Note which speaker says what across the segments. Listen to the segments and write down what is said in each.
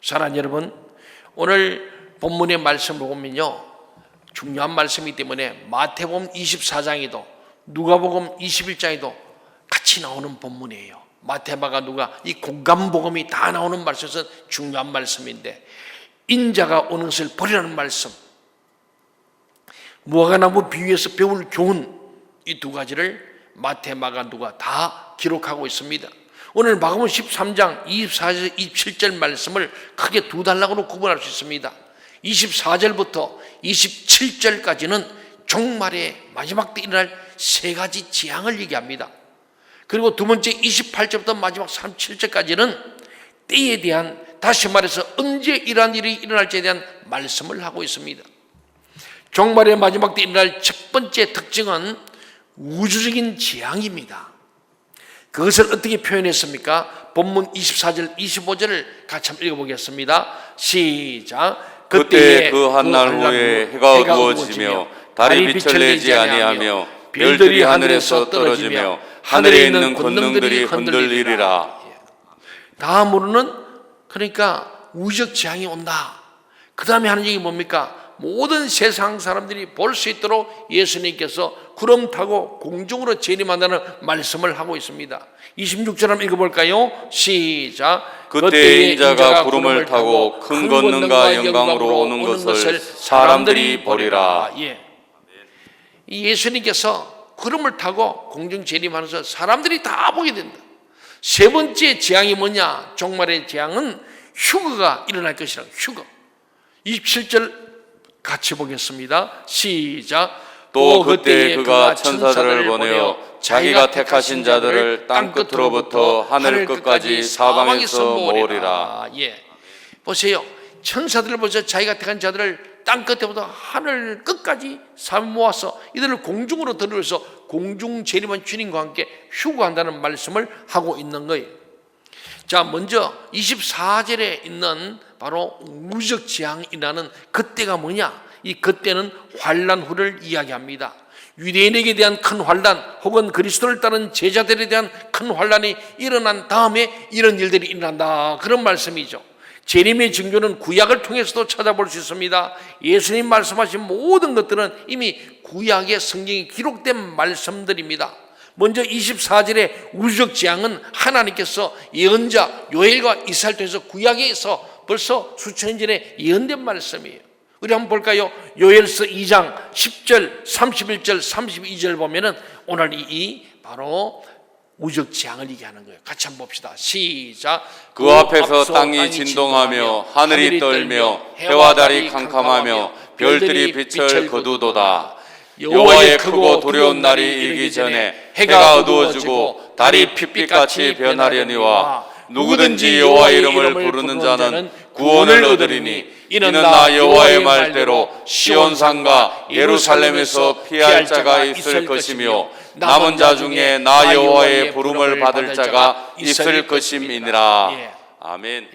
Speaker 1: 사랑하는 여러분, 오늘 본문의 말씀을 보면요, 중요한 말씀이기 때문에 마태복음 24장에도 누가복음 21장에도 같이 나오는 본문이에요. 마태, 마가, 누가 이 공감복음이 다 나오는 말씀에서 중요한 말씀인데, 인자가 오는 것을 보리라는 말씀, 무화과나무 비유에서 배울 교훈, 이 두 가지를 마태, 마가, 누가 다 기록하고 있습니다. 오늘 마가복음 13장 24절 27절 말씀을 크게 두 단락으로 구분할 수 있습니다. 24절부터 27절까지는 종말의 마지막 때 일어날 세 가지 재앙을 얘기합니다. 그리고 두 번째 28절부터 마지막 37절까지는 때에 대한, 다시 말해서 언제 이러한 일이 일어날지에 대한 말씀을 하고 있습니다. 종말의 마지막 때 일어날 첫 번째 특징은 우주적인 재앙입니다. 그것을 어떻게 표현했습니까? 본문 24절 25절을 같이 한번 읽어보겠습니다. 시작.
Speaker 2: 그때에 그 한 날 후에 해가 어두워지며 달이 빛을 내지 아니하며 별들이 하늘에서 떨어지며 하늘에 있는 권능들이 흔들리리라.
Speaker 1: 다음으로는 그러니까 우주적 재앙이 온다. 그 다음에 하는 얘기 뭡니까? 모든 세상 사람들이 볼 수 있도록 예수님께서 구름 타고 공중으로 재림한다는 말씀을 하고 있습니다. 26절 한번 읽어볼까요? 시작.
Speaker 2: 그때 인자가 구름을 타고 큰 권능과 영광으로 오는 것을 사람들이 보리라.
Speaker 1: 예수님께서 구름을 타고 공중 재림하면서 사람들이 다 보게 된다. 세 번째 재앙이 뭐냐? 종말의 재앙은 휴거가 일어날 것이라고. 휴거. 27절 같이 보겠습니다. 시작.
Speaker 2: 또 그때 그가 천사들을 보내어 자기가 택하신 자들을 땅 끝으로부터 하늘 끝까지 사방에서 모으리라.
Speaker 1: 보세요. 천사들을 보세요. 자기가 택한 자들을 땅 끝에부터 하늘 끝까지 모아서 이들을 공중으로 들어서 공중 재림한 주님과 함께 휴거한다는 말씀을 하고 있는 거예요. 자, 먼저 24절에 있는 바로 우주적 재앙이라는 그때가 뭐냐? 이 그때는 환난 후를 이야기합니다. 유대인에게 대한 큰 환난, 혹은 그리스도를 따른 제자들에 대한 큰 환난이 일어난 다음에 이런 일들이 일어난다, 그런 말씀이죠. 재림의 징조는 구약을 통해서도 찾아볼 수 있습니다. 예수님 말씀하신 모든 것들은 이미 구약의 성경에 기록된 말씀들입니다. 먼저 24절의 우주적 재앙은 하나님께서 예언자 요엘과 이사야를 통해서 구약에서 벌써 수천 년 전에 예언된 말씀이에요. 우리 한번 볼까요? 요엘서 2장 10절, 31절, 32절 보면은 오늘 이 바로 우주적 재앙을 얘기하는 거예요. 같이 한번 봅시다. 시작.
Speaker 2: 그 앞에서 땅이 진동하며 하늘이 떨며 해와 달이 캄캄하며 별들이 빛을 거두도다. 여호와의 크고 두려운 날이 이르기 전에 해가 어두워지고 달이 핏빛같이 변하려니와 누구든지 여호와 이름을 부르는 자는 구원을 얻으리니 이는 나 여호와의 말대로 시온산과 예루살렘에서 피할 자가 있을 것이며 남은 자 중에 나 여호와의 부름을 받을 자가 있을 것임이니라. 아멘.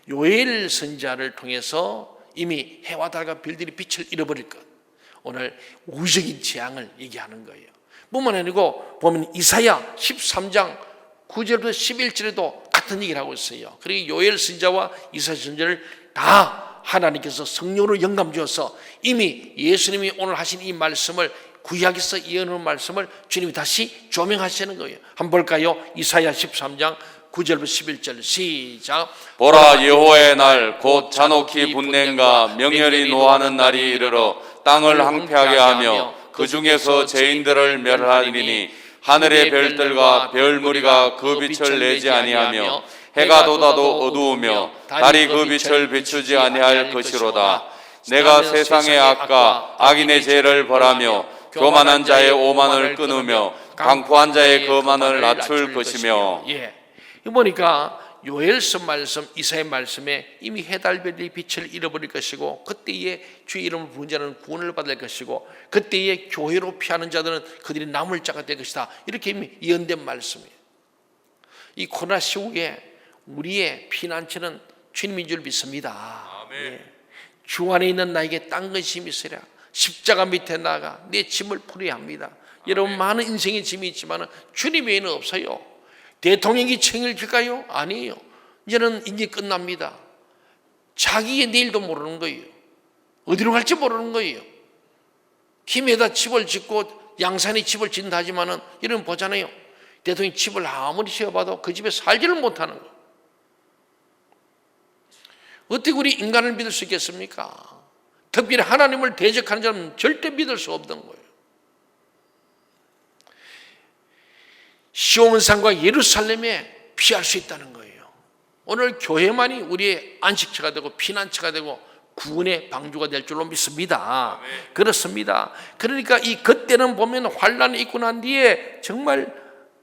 Speaker 1: 요엘 선지자를 통해서 이미 해와 달과 별들이 빛을 잃어버릴 것, 오늘 우주적인 재앙을 얘기하는 거예요. 뿐만 아니고 보면 이사야 13장 9절부터 11절에도 같은 얘기를 하고 있어요. 그리고 요엘 선지자와 이사야 선지자를 다 하나님께서 성령으로 영감 주어서 이미 예수님이 오늘 하신 이 말씀을, 구약에서 예언하는 말씀을 주님이 다시 조명하시는 거예요. 한번 볼까요? 이사야 13장 9절부터 11절 시작.
Speaker 2: 보라, 여호와의 날 곧 잔혹히 분냄과 명렬히 노하는 날이 이르러 땅을 황폐하게 하며 그 중에서 죄인들을 멸하리니 하늘의 별들과 별무리가 그 빛을 내지 아니하며 해가 돋아도 어두우며 달이 그 빛을 비추지 아니할 것이로다. 내가 세상의 악과 악인의 죄를 벌하며 교만한 자의 오만을 끊으며 강포한 자의 거만을 낮출 것이며.
Speaker 1: 보니까 요엘서 말씀, 이사야 말씀에 이미 해달별이 빛을 잃어버릴 것이고, 그때에 주의 이름을 부른 자는 구원을 받을 것이고, 그때에 교회로 피하는 자들은 그들이 남을 자가 될 것이다, 이렇게 이미 예언된 말씀이에요. 이 코로나 시국에 우리의 피난처는 주님인 줄 믿습니다. 주 안에 있는 나에게 딴 것이 있으랴. 십자가 밑에 나가 내 짐을 풀어야 합니다. 여러분, 많은 인생의 짐이 있지만 주님 외에는 없어요. 대통령이 책임을 질까요? 아니에요. 이제는 끝납니다. 자기의 내일도 모르는 거예요. 어디로 갈지 모르는 거예요. 김해에다 집을 짓고 양산에 집을 짓는다 하지만은 이런 보잖아요. 대통령이 집을 아무리 지어봐도 그 집에 살지를 못하는 거예요. 어떻게 우리 인간을 믿을 수 있겠습니까? 특별히 하나님을 대적하는 자는 절대 믿을 수 없는 거예요. 시온산과 예루살렘에 피할 수 있다는 거예요. 오늘 교회만이 우리의 안식처가 되고 피난처가 되고 구원의 방주가 될 줄로 믿습니다. 그렇습니다. 그러니까 이 그때는 보면 환란이 있고 난 뒤에 정말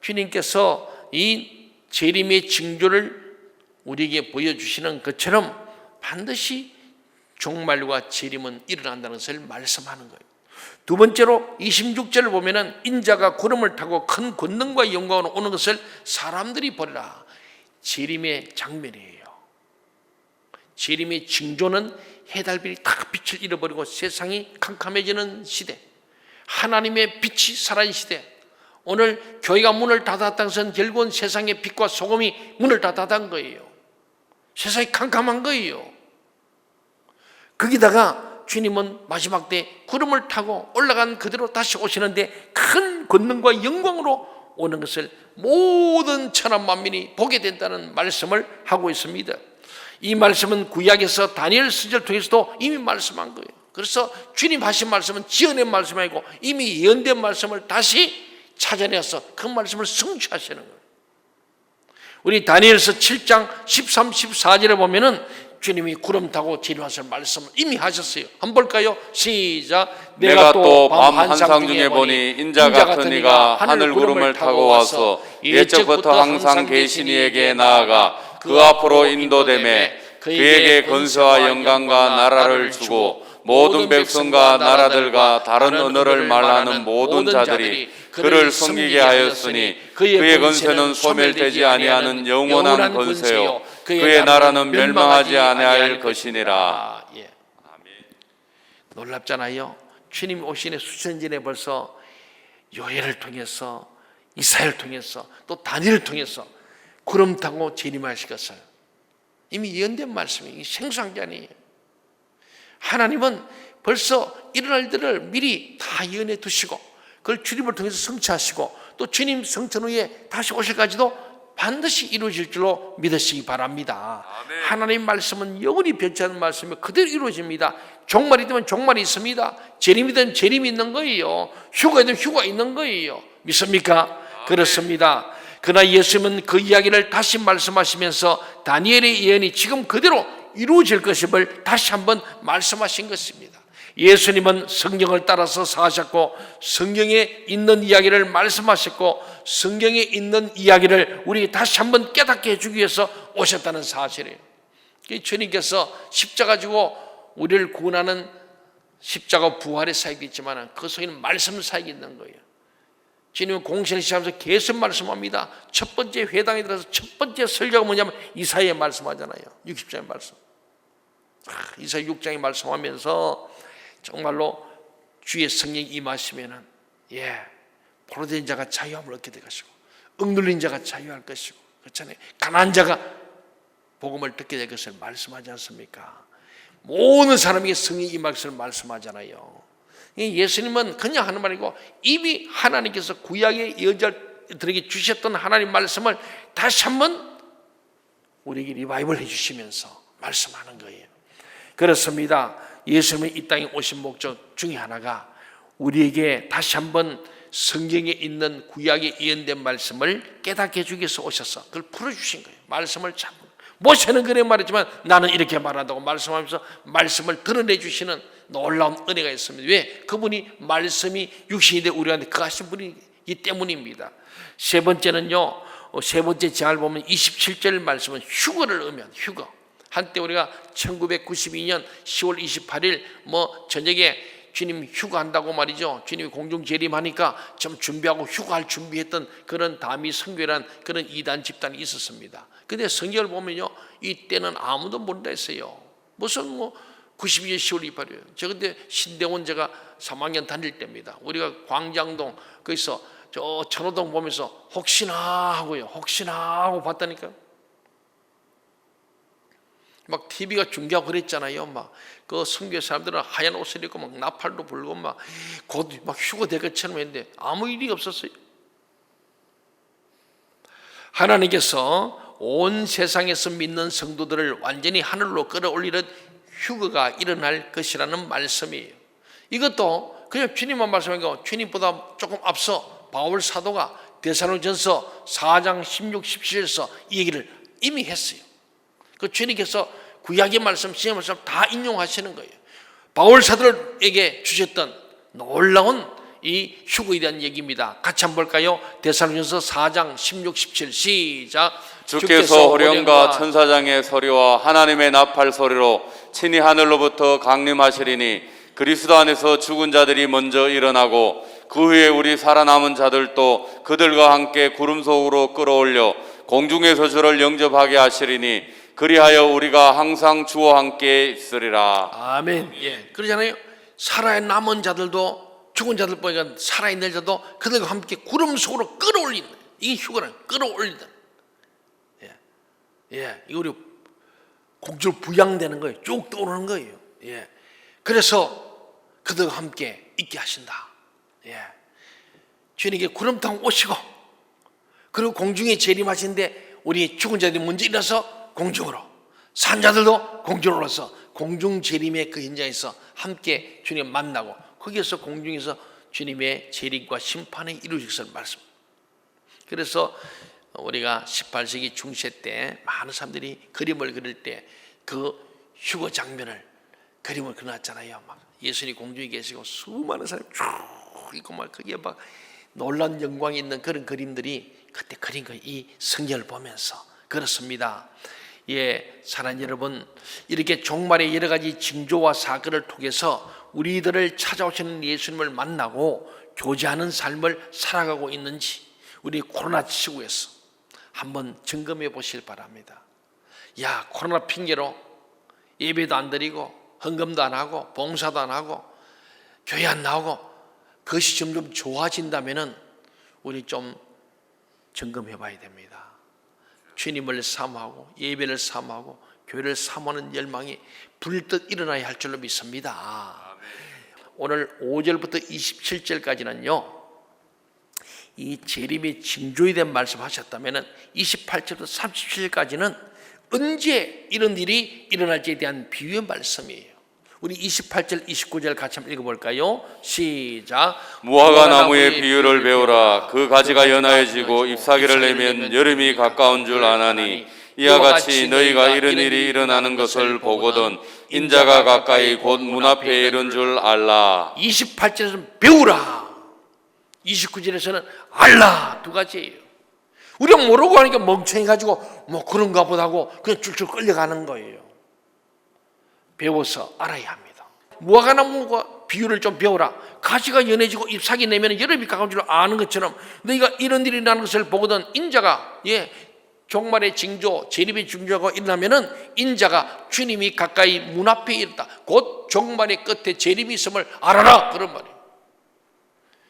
Speaker 1: 주님께서 이 재림의 징조를 우리에게 보여주시는 것처럼 반드시 종말과 재림은 일어난다는 것을 말씀하는 거예요. 두 번째로 26절을 보면은 인자가 구름을 타고 큰 권능과 영광으로 오는 것을 사람들이 보리라. 재림의 장면이에요. 재림의 징조는 해달빛이 다 빛을 잃어버리고 세상이 캄캄해지는 시대, 하나님의 빛이 사라진 시대. 오늘 교회가 문을 닫았다는 것은 결국은 세상의 빛과 소금이 문을 다 닫은 거예요. 세상이 캄캄한 거예요. 거기다가 주님은 마지막 때 구름을 타고 올라간 그대로 다시 오시는데 큰 권능과 영광으로 오는 것을 모든 천하 만민이 보게 된다는 말씀을 하고 있습니다. 이 말씀은 구약에서 다니엘 서절 통해서도 이미 말씀한 거예요. 그래서 주님 하신 말씀은 지어낸 말씀이 아니고 이미 예언된 말씀을 다시 찾아내서 그 말씀을 성취하시는 거예요. 우리 다니엘서 7장 13, 14절에 보면은 주님이 구름 타고 재림하실 말씀을 이미 하셨어요. 한번 볼까요? 시작.
Speaker 2: 내가 또 밤 한상 중에 보니 인자 같은 이가 하늘 구름을 타고 와서 예적부터 항상 계신 이에게 나아가 그 앞으로 인도되매 그에게 건설와 영광과 나라를 주고 모든 백성과 나라들과 다른 언어를 말하는 모든 자들이 그를 섬기게 하였으니 그의 권세는 소멸되지 아니하는 영원한 권세요 그의 나라는 멸망하지 아니할 것이니라.
Speaker 1: 예. 놀랍잖아요. 주님 오시는 수천 전에 벌써 요엘을 통해서 이사야를 통해서 또 다니엘을 통해서 구름 타고 재림하시겠어요. 이미 예언된 말씀이 생소한 게 아니에요. 하나님은 벌써 일어날 일들을 미리 다 예언해 두시고 그걸 주님을 통해서 성취하시고 또 주님 성천 후에 다시 오실까지도 반드시 이루어질 줄로 믿으시기 바랍니다. 아멘. 하나님 말씀은 영원히 변치 않는 말씀이 그대로 이루어집니다. 종말이 되면 종말이 있습니다. 재림이 되면 재림이 있는 거예요. 휴가 되면 휴가 있는 거예요. 믿습니까? 아멘. 그렇습니다. 그러나 예수님은 그 이야기를 다시 말씀하시면서 다니엘의 예언이 지금 그대로 이루어질 것임을 다시 한번 말씀하신 것입니다. 예수님은 성경을 따라서 사셨고 성경에 있는 이야기를 말씀하셨고 성경에 있는 이야기를 우리 다시 한번 깨닫게 해주기 위해서 오셨다는 사실이에요. 주님께서 십자가 지고 우리를 구원하는 십자가 부활의 사역이 있지만 그 속에는 말씀 사역이 있는 거예요. 주님은 공생을 시작하면서 계속 말씀합니다. 첫 번째 회당에 들어서 첫 번째 설교가 뭐냐면 이사야의 말씀하잖아요. 60장의 말씀. 이사야 6장의 말씀하면서 정말로 주의 성령이 임하시면은 포로된 자가 자유함을 얻게 될 것이고 억눌린 자가 자유할 것이고 그렇잖아요. 가난한 자가 복음을 듣게 될 것을 말씀하지 않습니까? 모든 사람에게 성령이 임할 것을 말씀하잖아요. 예수님은 그냥 하는 말이고 이미 하나님께서 구약의 예언자들에게 주셨던 하나님 말씀을 다시 한번 우리에게 리바이벌 해주시면서 말씀하는 거예요. 그렇습니다. 예수님이 이 땅에 오신 목적 중에 하나가 우리에게 다시 한번 성경에 있는 구약에 예언된 말씀을 깨닫게 해주기 위해서 오셔서 그걸 풀어주신 거예요. 말씀을 참 모세는 그래 말했지만 나는 이렇게 말한다고 말씀하면서 말씀을 드러내주시는 놀라운 은혜가 있습니다. 왜? 그분이 말씀이 육신이 돼 우리한테 거하신 분이기 때문입니다. 세 번째는요, 세 번째 제안을 보면 27절 말씀은 휴거를 의미한 휴거. 한때 우리가 1992년 10월 28일 저녁에 주님 휴가한다고 말이죠. 주님이 공중 재림하니까 좀 준비하고 휴가할 준비했던 그런 다미 선교란 그런 이단 집단이 있었습니다. 근데 성경을 보면요, 이때는 아무도 모른다 했어요. 무슨 92년 10월 28일. 저 그때 신대원 제가 3학년 다닐 때입니다. 우리가 광장동 거기서 저 천호동 보면서 혹시나 하고요. 혹시나 하고 봤다니까요. 막 TV가 중계하고 그랬잖아요. 막 그 선교 사람들은 하얀 옷을 입고 막 나팔도 불고 막 곧 막 휴거 될 것처럼 했는데 아무 일이 없었어요. 하나님께서 온 세상에서 믿는 성도들을 완전히 하늘로 끌어올리는 휴거가 일어날 것이라는 말씀이에요. 이것도 그냥 주님만 말씀하니까 주님보다 조금 앞서 바울 사도가 데살로니가전서 4장 16, 17에서 이 얘기를 이미 했어요. 그 주님께서 구약의 말씀, 신약의 말씀 다 인용하시는 거예요. 바울 사도에게 주셨던 놀라운 이 휴거에 대한 얘기입니다. 같이 한번 볼까요? 데살로니가전서 4장 16, 17 시작.
Speaker 2: 주께서 호령과 천사장의 소리와 하나님의 나팔 소리로 친히 하늘로부터 강림하시리니 그리스도 안에서 죽은 자들이 먼저 일어나고 그 후에 우리 살아남은 자들도 그들과 함께 구름 속으로 끌어올려 공중에서 주를 영접하게 하시리니 그리하여 우리가 항상 주와 함께 있으리라.
Speaker 1: 아멘. 예, 그러잖아요. 살아남은 자들도 죽은 자들 보니까 살아있는 자도 그들과 함께 구름 속으로 끌어올리는, 이게 휴거는 끌어올리는. 예, 이거 우리 공주로 부양되는 거예요. 쭉 떠오르는 거예요. 예, 그래서 그들과 함께 있게 하신다. 예, 주님께 구름 타고 오시고, 그리고 공중에 재림하시는데 우리 죽은 자들이 먼저 일어나서 공중으로, 산 자들도 공중으로 올라서 공중 재림의 그 현장에서 함께 주님 만나고 거기에서 공중에서 주님의 재림과 심판이 이루어질 것을 말씀. 그래서 우리가 18세기 중세 때 많은 사람들이 그림을 그릴 때 그 휴거 장면을 그림을 그려놨잖아요. 막 예수님이 공중에 계시고 수많은 사람이 쭉 있고 막 거기에 막 놀라운 영광이 있는 그런 그림들이 그때 그린 거예요. 이 성경을 보면서. 그렇습니다. 예, 사랑하는 여러분, 이렇게 종말의 여러 가지 징조와 사건을 통해서 우리들을 찾아오시는 예수님을 만나고 교제하는 삶을 살아가고 있는지 우리 코로나 시국에서 한번 점검해 보실 바랍니다. 야, 코로나 핑계로 예배도 안 드리고 헌금도 안 하고 봉사도 안 하고 교회 안 나오고 그것이 점점 좋아진다면 우리 좀 점검해 봐야 됩니다. 주님을 사모하고 예배를 사모하고 교회를 사모하는 열망이 불뜻 일어나야 할 줄로 믿습니다. 오늘 5절부터 27절까지는요 이 재림의 징조에 대한 말씀하셨다면 28절부터 37절까지는 언제 이런 일이 일어날지에 대한 비유의 말씀이에요. 우리 28절 29절 같이 한번 읽어볼까요? 시작.
Speaker 2: 무화과 나무의 비유를 배우라. 그 가지가 연하여지고 잎사귀를 내면 여름이 가까운 줄 아나니 이와 같이 너희가 이런 일이 일어나는 것을 보거든 인자가 가까이 곧 문 앞에 이른 줄 알라.
Speaker 1: 28절에서는 배우라, 29절에서는 알라. 두 가지예요. 우리가 모르고 하니까 멍청해가지고 뭐 그런가 보다 하고 그냥 줄줄 끌려가는 거예요. 배워서 알아야 합니다. 무화과 나무가 비유를 좀 배우라. 가지가 연해지고 잎사귀 내면 여름이 가까운 줄 아는 것처럼 너희가 이런 일이 일어나는 것을 보거든 인자가 종말의 징조, 재림의 징조가 일어나면은 인자가 주님이 가까이 문 앞에 있다. 곧 종말의 끝에 재림이 있음을 알아라. 그런 말이에요.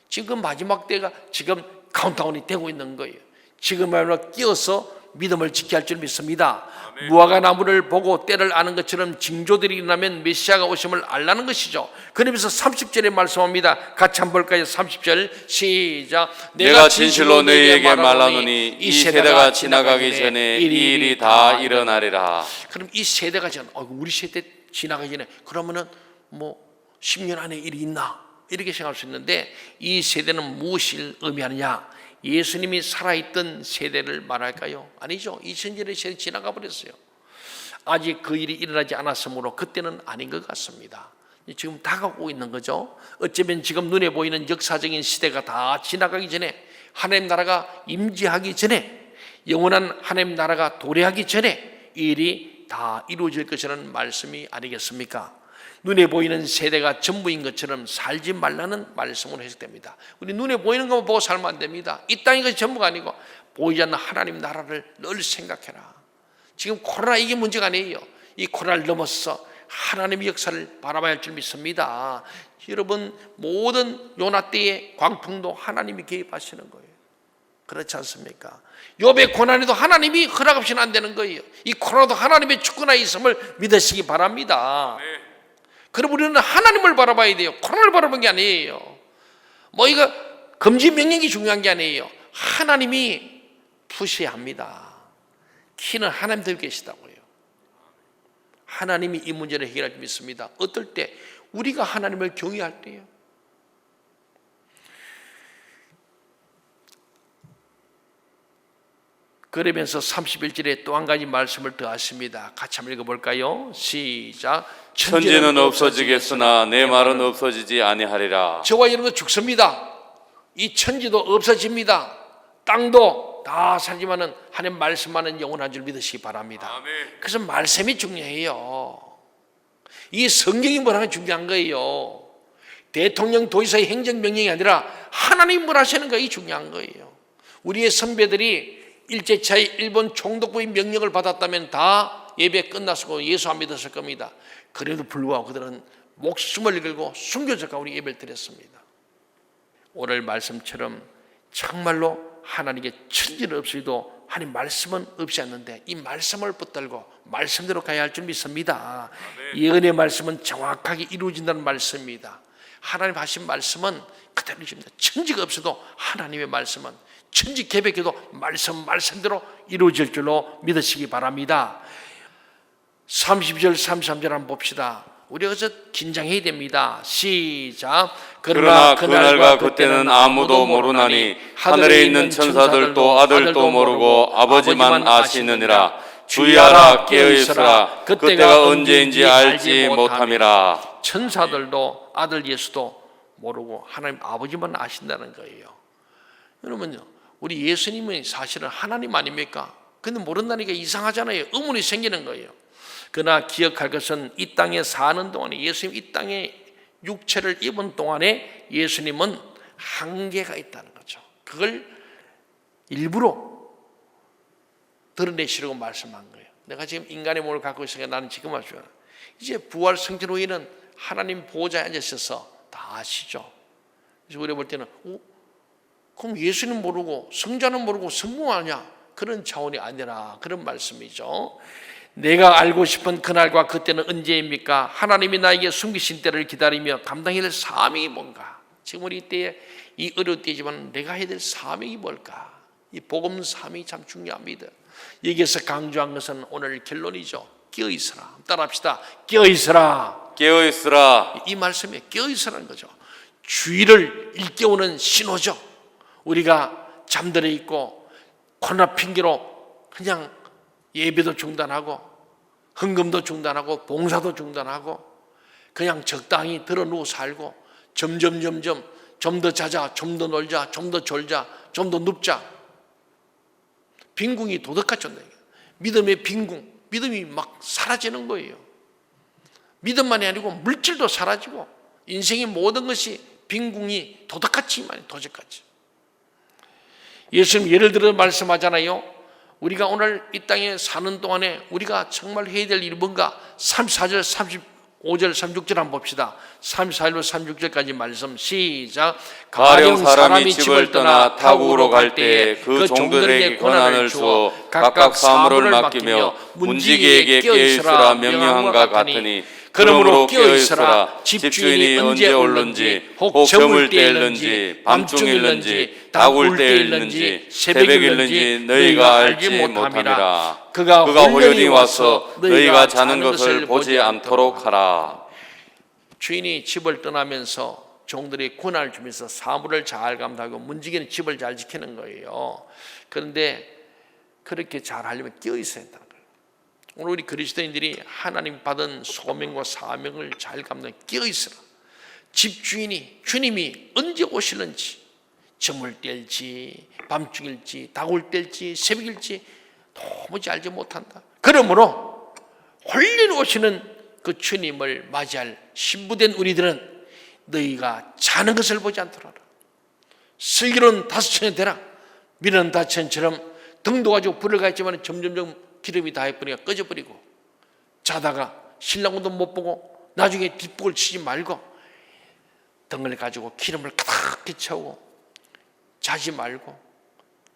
Speaker 1: 지금 마지막 때가 지금 카운트다운이 되고 있는 거예요. 지금이야말로 끼어서 믿음을 지켜야 할 줄 믿습니다. 무화과 나무를 보고 때를 아는 것처럼 징조들이 일어나면 메시아가 오심을 알라는 것이죠. 그러면서 30절에 말씀합니다. 같이 한번 볼까요? 30절 시작.
Speaker 2: 내가 진실로 너희에게 말하노니 이 세대가 지나가기 전에 이 일이 다 일어나리라.
Speaker 1: 그럼 이 세대가 우리 세대 지나가기 전에 그러면은 뭐 10년 안에 일이 있나 이렇게 생각할 수 있는데 이 세대는 무엇을 의미하느냐? 예수님이 살아있던 세대를 말할까요? 아니죠. 2000년의 세대 지나가 버렸어요. 아직 그 일이 일어나지 않았으므로 그때는 아닌 것 같습니다. 지금 다가오고 있는 거죠. 어쩌면 지금 눈에 보이는 역사적인 시대가 다 지나가기 전에, 하나님 나라가 임재하기 전에, 영원한 하나님 나라가 도래하기 전에 이 일이 다 이루어질 것이라는 말씀이 아니겠습니까? 눈에 보이는 세대가 전부인 것처럼 살지 말라는 말씀으로 해석됩니다. 우리 눈에 보이는 것만 보고 살면 안 됩니다. 이 땅이 것이 전부가 아니고 보이지 않는 하나님 나라를 늘 생각해라. 지금 코로나 이게 문제가 아니에요. 이 코로나를 넘어서 하나님의 역사를 바라봐야 할 줄 믿습니다. 여러분 모든 요나 때의 광풍도 하나님이 개입하시는 거예요. 그렇지 않습니까? 욥의 고난에도 하나님이 허락 없이는 안 되는 거예요. 이 고난도 하나님의 주권에 있음을 믿으시기 바랍니다. 그럼 우리는 하나님을 바라봐야 돼요. 고난을 바라보는 게 아니에요. 뭐 이거 금지 명령이 중요한 게 아니에요. 하나님이 푸셔야 합니다. 키는 하나님 들고 계시다고요. 하나님이 이 문제를 해결할 줄 믿습니다. 어떨 때? 우리가 하나님을 경외할 때요. 그러면서 31절에 또 한 가지 말씀을 더하십니다. 같이 한번 읽어볼까요? 시작.
Speaker 2: 천지는 없어지겠으나 내 말은 없어지지 아니하리라.
Speaker 1: 저와 여러분도 죽습니다. 이 천지도 없어집니다. 땅도 다 살지만은 하나님 말씀만은 영원한 줄 믿으시기 바랍니다.
Speaker 2: 아멘.
Speaker 1: 그래서 말씀이 중요해요. 이 성경이 뭐라는 게 중요한 거예요. 대통령 도지사의 행정명령이 아니라 하나님이 뭘 하시는 거 이 중요한 거예요. 우리의 선배들이 일제차에 일본 총독부의 명령을 받았다면 다 예배 끝났고 예수 안 믿었을 겁니다. 그래도 불구하고 그들은 목숨을 걸고 순교자가 우리 예배를 드렸습니다. 오늘 말씀처럼 정말로 하나님께 천지는 없어도 하나님 말씀은 없지 않는데 이 말씀을 붙들고 말씀대로 가야 할 줄 믿습니다. 이 은혜의 말씀은 정확하게 이루어진다는 말씀입니다. 하나님 하신 말씀은 그대로 이루어집니다. 천지가 없어도 하나님의 말씀은 천지 개벽해도 말씀대로 이루어질 줄로 믿으시기 바랍니다. 32절 33절 한번 봅시다. 우리가 그래서 긴장해야 됩니다. 시작.
Speaker 2: 그러나 그날과 그때는 아무도 모르나니 하늘에 있는 천사들도 아들도 모르고 아버지만 아시느니라. 주의하라, 깨어있으라. 그때가 언제인지 알지 못함이라.
Speaker 1: 천사들도 아들 예수도 모르고 하나님 아버지만 아신다는 거예요. 여러분요, 우리 예수님은 사실은 하나님 아닙니까? 근데 모른다니까 이상하잖아요. 의문이 생기는 거예요. 그러나 기억할 것은 이 땅에 사는 동안에, 예수님 이 땅에 육체를 입은 동안에 예수님은 한계가 있다는 거죠. 그걸 일부러 드러내시려고 말씀한 거예요. 내가 지금 인간의 몸을 갖고 있으니까 나는 지금 할 줄 알아. 이제 부활 승천 후에는 하나님 보호자에 앉으셔서 다 아시죠. 그래서 우리가 볼 때는 그럼 예수는 모르고 성자는 모르고 성부 아니야? 그런 차원이 아니라 그런 말씀이죠. 내가 알고 싶은 그날과 그때는 언제입니까? 하나님이 나에게 숨기신 때를 기다리며 감당해야 될 사명이 뭔가? 지금 우리 이때에 이 어려울 때지만 내가 해야 될 사명이 뭘까? 이 복음 사명이 참 중요합니다. 여기에서 강조한 것은 오늘 결론이죠. 깨어있으라. 따라합시다. 깨어있으라.
Speaker 2: 깨어있으라.
Speaker 1: 이 말씀에 깨어있으라는 거죠. 주의를 일깨우는 신호죠. 우리가 잠들어 있고 코로나 핑계로 그냥 예배도 중단하고 헌금도 중단하고 봉사도 중단하고 그냥 적당히 들어누워 살고 점점 좀 더 자자, 좀 더 놀자, 좀 더 졸자, 좀 더 눕자. 빈궁이 도덕같이 온다. 믿음의 빈궁, 믿음이 막 사라지는 거예요. 믿음만이 아니고 물질도 사라지고 인생의 모든 것이 빈궁이 도덕같이 많이 도적같이. 예수님 예를 들어 말씀하잖아요. 우리가 오늘 이 땅에 사는 동안에 우리가 정말 해야 될 일이 뭔가 34절, 35절, 36절 한번 봅시다. 34절로 36절까지 말씀 시작.
Speaker 2: 가령 사람이 집을 떠나 타국으로 갈 때에 그 종들에게 권한을 주어 각각 사물을 맡기며 문지기에게 깨어있으라 명령함과 같으니 그러므로 깨어있으라. 집주인이 언제 올는지 혹 저물 때일는지 밤중일는지 다굴 때일는지 새벽일는지 너희가 알지 못함이라. 그가 호련히 와서 너희가 자는 것을 보지 않도록 하라.
Speaker 1: 주인이 집을 떠나면서 종들이 권한을 주면서 사물을 잘 감당하고 문지기는 집을 잘 지키는 거예요. 그런데 그렇게 잘 하려면 깨어있어야 한다는 거예요. 오늘 우리 그리스도인들이 하나님 받은 소명과 사명을 잘 감당해 깨어있으라. 집주인이 주님이 언제 오실는지 저물 때일지 밤중일지 다굴 때일지 새벽일지 도무지 알지 못한다. 그러므로 홀린 오시는 그 주님을 맞이할 신부된 우리들은 너희가 자는 것을 보지 않도록 하라. 슬기로운 다섯천이 되라. 미련한 다섯천처럼 등도 가지고 불을 가했지만 점점점 기름이 다 해버리니까 꺼져버리고 자다가 신랑도 못 보고 나중에 뒷북을 치지 말고 등을 가지고 기름을 가득히 채우고 자지 말고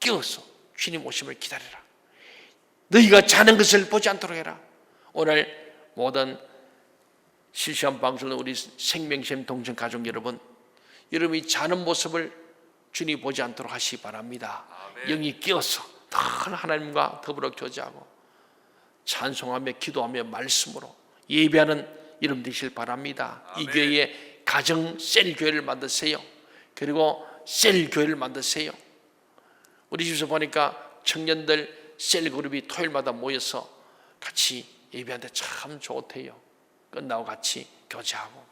Speaker 1: 깨어서 주님 오심을 기다리라. 너희가 자는 것을 보지 않도록 해라. 오늘 모든 실시간 방송을 우리 생명샘 동정 가족 여러분, 여러분이 자는 모습을 주님이 보지 않도록 하시기 바랍니다. 영이 깨어서 더 하나님과 더불어 교제하고 찬송하며 기도하며 말씀으로 예배하는 여러분 되시길 바랍니다. 이 교회에 가정 셀 교회를 만드세요. 그리고 셀 교회를 만드세요. 우리 집에서 보니까 청년들 셀 그룹이 토요일마다 모여서 같이 예배하는데 참 좋대요. 끝나고 같이 교제하고,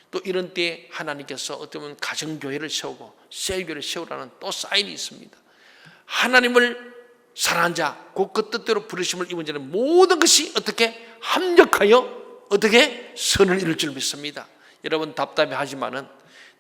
Speaker 1: 또 이런 때에 하나님께서 어떻게 보면 가정교회를 세우고 셀교회를 세우라는 또 사인이 있습니다. 하나님을 사랑하는 자, 곧 그 뜻대로 부르심을 입은 자는 모든 것이 어떻게 합력하여 어떻게 선을 이룰 줄 믿습니다. 여러분 답답해하지만은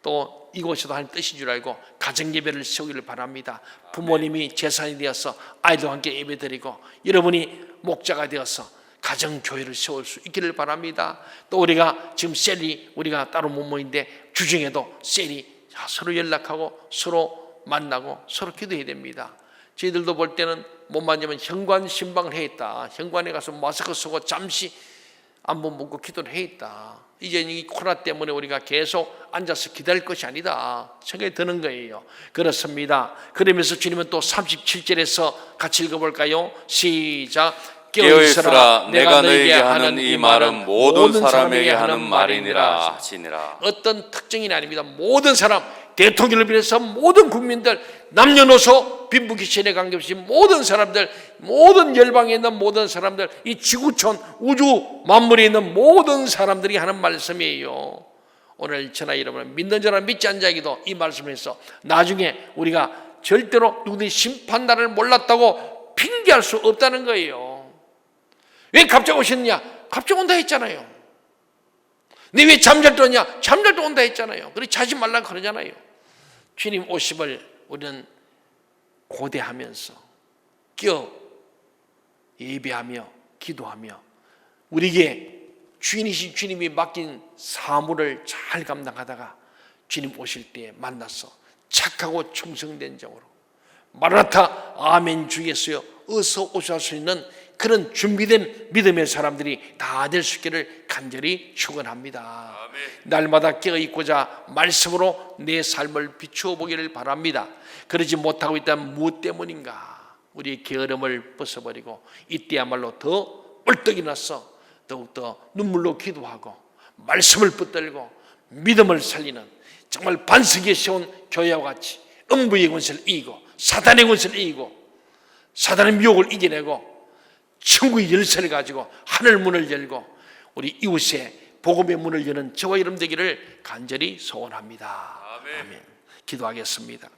Speaker 1: 또 이곳에도 하나님 뜻인 줄 알고 가정예배를 세우기를 바랍니다. 부모님이 재산이 되어서 아이들과 함께 예배드리고, 여러분이 목자가 되어서 가정교회를 세울 수 있기를 바랍니다. 또 우리가 지금 셀이 우리가 따로 못 모이는데 주중에도 셀이 서로 연락하고 서로 만나고 서로 기도해야 됩니다. 저희들도 볼 때는 못 만지면 현관 신방을 해 있다. 현관에 가서 마스크 쓰고 잠시 안부 묻고 기도를 해 있다. 이제 이 코로나 때문에 우리가 계속 앉아서 기다릴 것이 아니다 생각이 드는 거예요. 그렇습니다. 그러면서 주님은 또 37절에서 같이 읽어볼까요? 시작.
Speaker 2: 깨어있으라. 내가 너에게 하는 이 말은 모든 사람에게 하는 말이니라 하시니라.
Speaker 1: 어떤 특정인이 아닙니다. 모든 사람, 대통령을 비롯해서 모든 국민들, 남녀노소, 빈부귀천에 관계없이 모든 사람들, 모든 열방에 있는 모든 사람들, 이 지구촌 우주 만물에 있는 모든 사람들이 하는 말씀이에요. 오늘 저나 여러분 믿는 자나 믿지 않는 자에게도 이 말씀을 해서 나중에 우리가 절대로 누구든지 심판날을 몰랐다고 핑계할 수 없다는 거예요. 왜 갑자기 오셨느냐? 갑자기 온다 했잖아요. 네 왜 잠잘떠냐? 잠잘도 온다 했잖아요. 그래 자지 말라고 그러잖아요. 주님 오심을 우리는 고대하면서 예배하며 기도하며 우리에게 주인이신 주님이 맡긴 사물을 잘 감당하다가 주님 오실 때에 만나서 착하고 충성된 자로 마라나타 아멘 주 예수여 어서 오셔 할 수 있는 그런 준비된 믿음의 사람들이 다 될 수 있기를 간절히 축원합니다. 날마다 깨어있고자 말씀으로 내 삶을 비추어 보기를 바랍니다. 그러지 못하고 있다면 무엇 때문인가? 우리의 게으름을 벗어버리고 이때야말로 더 뻘떡이 나서 더욱더 눈물로 기도하고 말씀을 붙들고 믿음을 살리는 정말 반석에 세운 교회와 같이 음부의 권세를 이기고 사단의 권세를 이기고 사단의 미혹을 이겨내고 천국의 열쇠를 가지고 하늘 문을 열고 우리 이웃의 복음의 문을 여는 저와 여러분 되기를 간절히 소원합니다. 아멘. 기도하겠습니다.